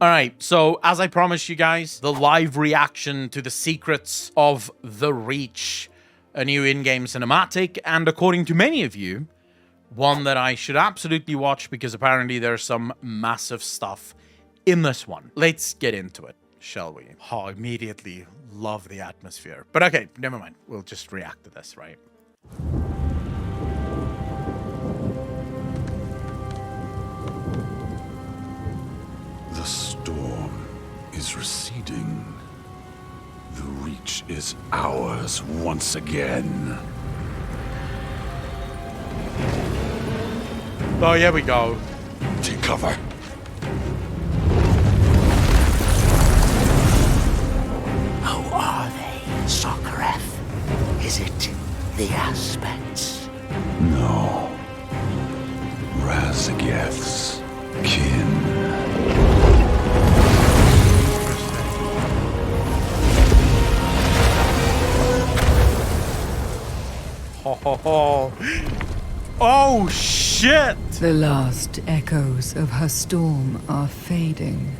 All right, so as I promised you guys, the live reaction to the secrets of The Reach, a new in-game cinematic, and according to many of you, one that I should absolutely watch because apparently there's some massive stuff in this one. Let's get into it, shall we? Oh, immediately love the atmosphere. But okay, never mind. We'll just react to this, right? The storm is receding. The Reach is ours once again. Oh, here we go. Take cover. How are they, Sokareth? Is it the aspects? No. Razageth's kin. Oh, shit! The last echoes of her storm are fading.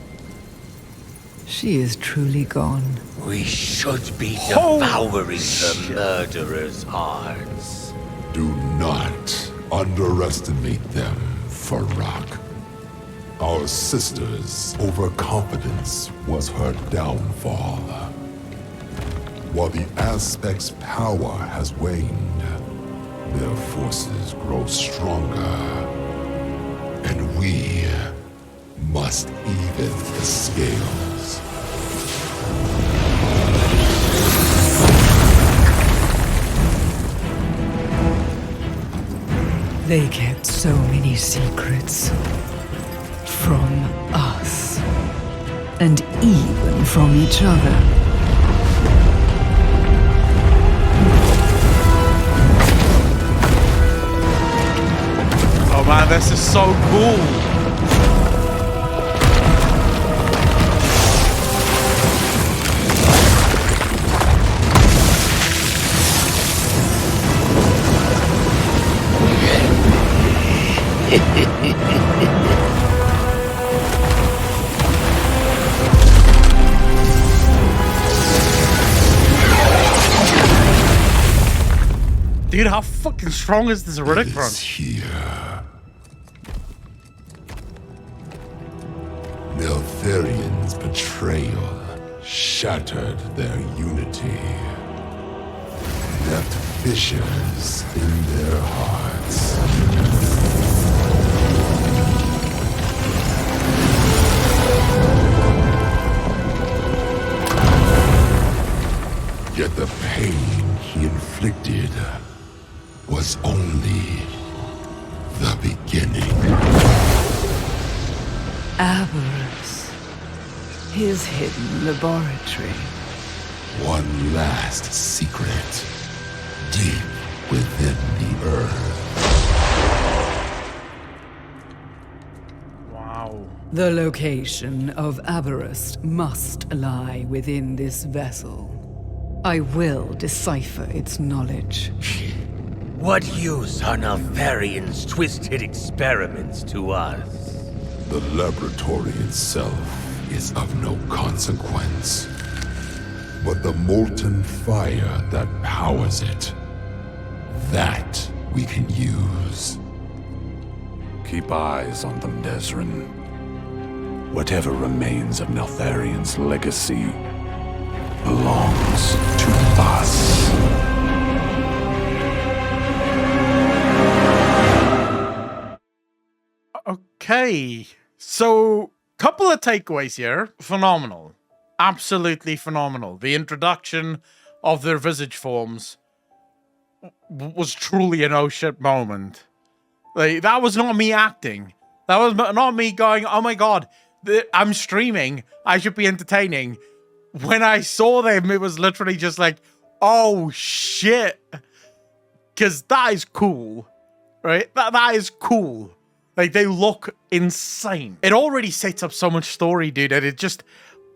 She is truly gone. We should be Holy devouring the murderers' hearts. Do not underestimate them, Farak. Our sister's overconfidence was her downfall. While the Aspect's power has waned, their forces grow stronger. And we must even the scales. They kept so many secrets. From us. And even from each other. Oh man, this is so cool. Dude, how fucking strong is this Riddick run? It's here. Neltharian's betrayal shattered their unity. Left fissures in their hearts. Yet the pain he inflicted was only the beginning. Avarice. His hidden laboratory. One last secret, deep within the earth. Wow. The location of Avarice must lie within this vessel. I will decipher its knowledge. What use are Neltharian's twisted experiments to us? The laboratory itself is of no consequence. But the molten fire that powers it, that we can use. Keep eyes on them, Desrin. Whatever remains of Neltharian's legacy belongs to us. Okay, so couple of takeaways here. Phenomenal. Absolutely phenomenal. The introduction of their visage forms was truly an oh shit moment. Like, that was not me acting. That was not me going, oh my god, I'm streaming, I should be entertaining. When I saw them, it was literally just like, oh shit. Because that is cool, right? That is cool. Like, they look insane. It already sets up so much story, dude, and it just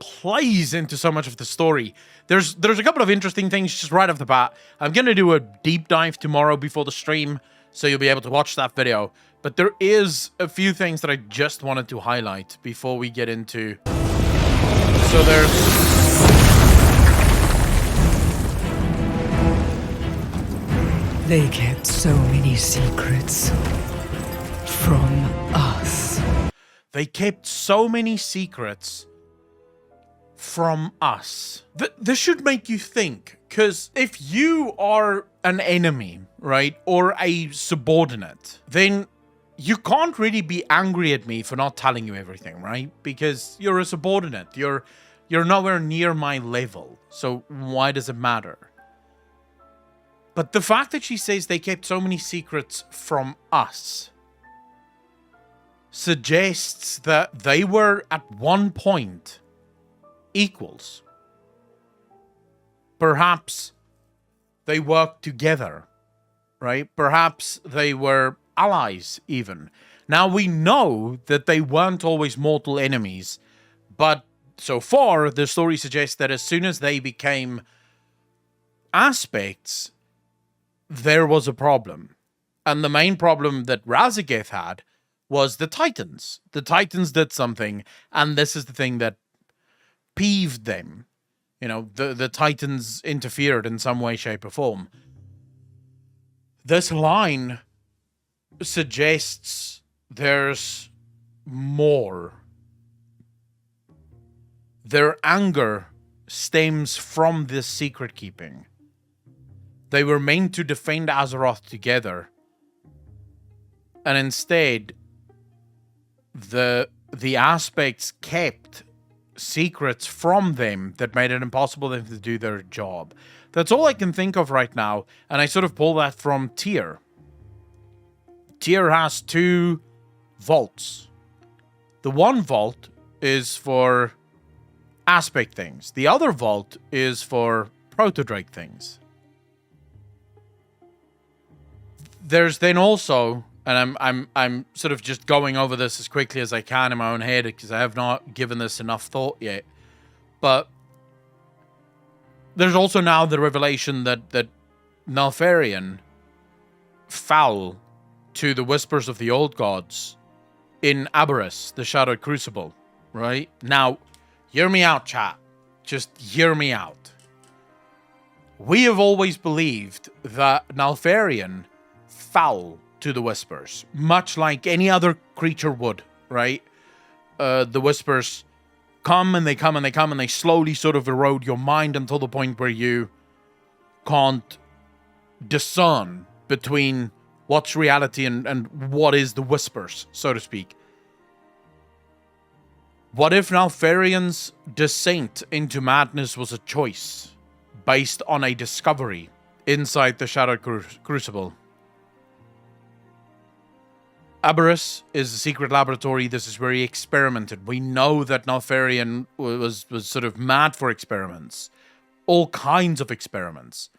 plays into so much of the story. There's a couple of interesting things just right off the bat. I'm going to do a deep dive tomorrow before the stream, so you'll be able to watch that video. But there is a few things that I just wanted to highlight before we get into... So there's... They kept so many secrets from us. They kept so many secrets from us. This should make you think, because if you are an enemy, right, or a subordinate, then you can't really be angry at me for not telling you everything, right? Because you're a subordinate. You're nowhere near my level. So why does it matter? But the fact that she says they kept so many secrets from us suggests that they were at one point equals. Perhaps they worked together, right? Perhaps they were allies even. Now we know that they weren't always mortal enemies, but so far the story suggests that as soon as they became aspects, there was a problem. And the main problem that Razageth had was the Titans. The Titans did something, and this is the thing that peeved them. You know, the Titans interfered in some way, shape, or form. This line suggests there's more. Their anger stems from this secret keeping. They were meant to defend Azeroth together. And instead, the aspects kept secrets from them that made it impossible for them to do their job. That's all I can think of right now, and I sort of pull that from Tyr. Tyr has 2 vaults. The one vault is for aspect things. The other vault is for proto-drake things. There's then also, and I'm sort of just going over this as quickly as I can in my own head because I have not given this enough thought yet. But there's also now the revelation that Neltharion fell to the whispers of the old gods in Aberrus, the Shadowed Crucible, right? Now, hear me out, chat. Just hear me out. We have always believed that Neltharion fell to the whispers, much like any other creature would, right? The whispers come and they come and they come and they slowly sort of erode your mind until the point where you can't discern between what's reality and what is the whispers, so to speak. What if Neltharion's descent into madness was a choice based on a discovery inside the Shadowed Crucible? Aberrus is a secret laboratory. This is where he experimented. We know that Neltharion was sort of mad for experiments. All kinds of experiments.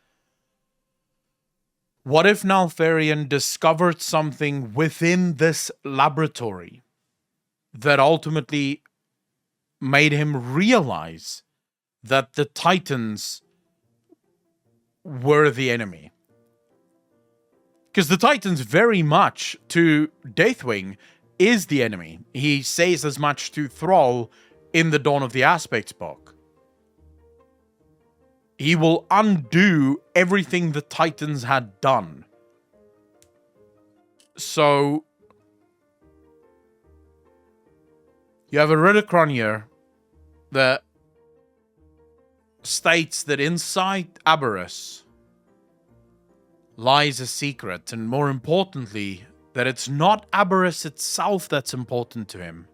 What if Neltharion discovered something within this laboratory that ultimately made him realize that the Titans were the enemy? Because the Titans very much to Deathwing is the enemy. He says as much to Thrall in the Dawn of the Aspects book. He will undo everything the Titans had done. So you have a Ridicron here that states that inside Aberrus lies a secret, and more importantly, that it's not Aberrus itself that's important to him,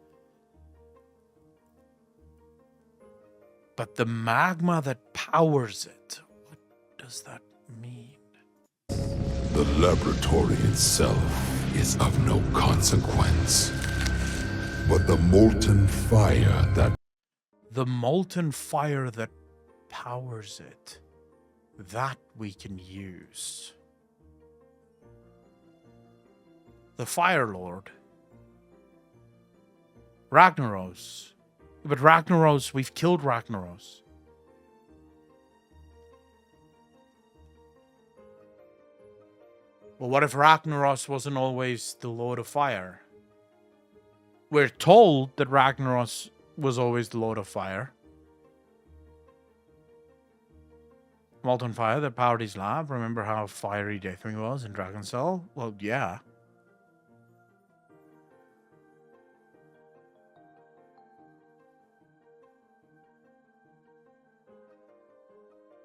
but the magma that powers it. What does that mean? The laboratory itself is of no consequence, but the molten fire that... The molten fire that powers it. That we can use. The Fire Lord. Ragnaros. But Ragnaros, we've killed Ragnaros. Well, what if Ragnaros wasn't always the Lord of Fire? We're told that Ragnaros was always the Lord of Fire. Molten fire that powered his lab. Remember how fiery Deathwing was in Dragon Cell? Well, yeah.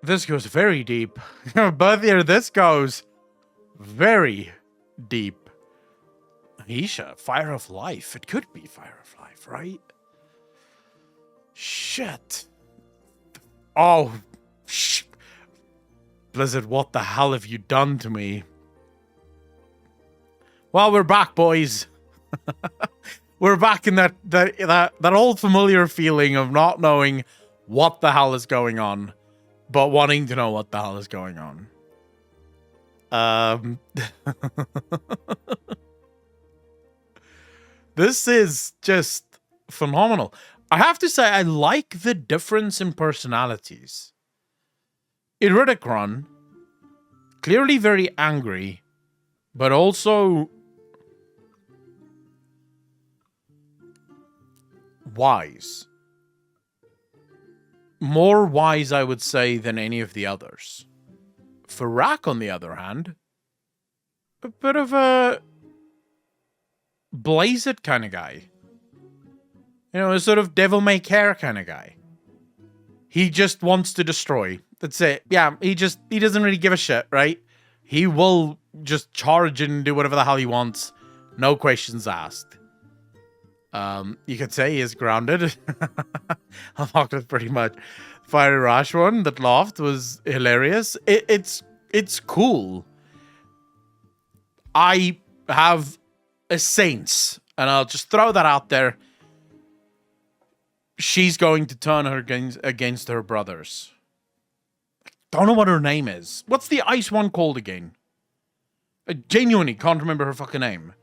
This goes very deep. But here, this goes very deep. Isha, Fire of Life. It could be Fire of Life, right? Shit. Oh, Blizzard, what the hell have you done to me? Well, we're back, boys. We're back in that old familiar feeling of not knowing what the hell is going on, but wanting to know what the hell is going on. This is just phenomenal. I have to say, I like the difference in personalities. Iridicron, clearly very angry, but also wise. More wise, I would say, than any of the others. Farak, on the other hand, a bit of a blaze it kind of guy. You know, a sort of devil may care kind of guy. He just wants to destroy. That's it. Yeah, he doesn't really give a shit, right? He will just charge and do whatever the hell he wants. No questions asked. You could say he is grounded. I thought it was pretty much. Fiery Rash one that laughed was hilarious. It's cool. I have a sense, and I'll just throw that out there. She's going to turn her against her brothers. Don't know what her name is. What's the ice one called again? I genuinely can't remember her fucking name.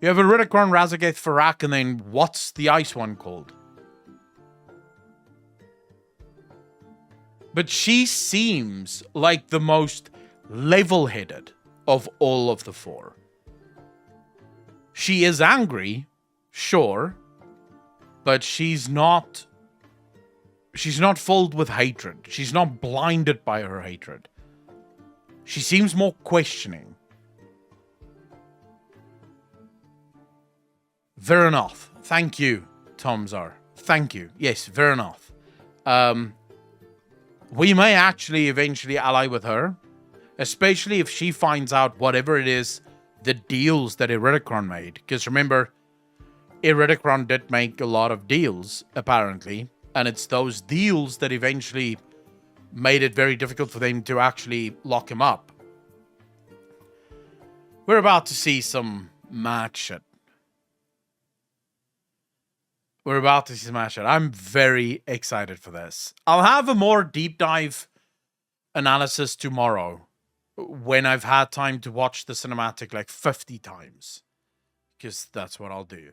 You have Iridicron, Razageth, Farak, and then what's the ice one called? But she seems like the most level-headed of all of the four. She is angry, sure, but she's not filled with hatred. She's not blinded by her hatred. She seems more questioning. Fair enough. Thank you, Tomzar. Thank you. Yes, fair enough. We may actually eventually ally with her, especially if she finds out whatever it is, the deals that Iridicron made. Because remember, Iridicron did make a lot of deals, apparently, and it's those deals that eventually made it very difficult for them to actually lock him up. We're about to see some mad shit. We're about to see some mad shit. I'm very excited for this. I'll have a more deep dive analysis tomorrow when I've had time to watch the cinematic like 50 times. Because that's what I'll do.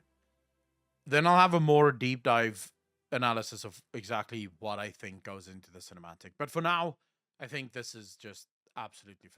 Then I'll have a more deep dive analysis of exactly what I think goes into the cinematic. But for now, I think this is just absolutely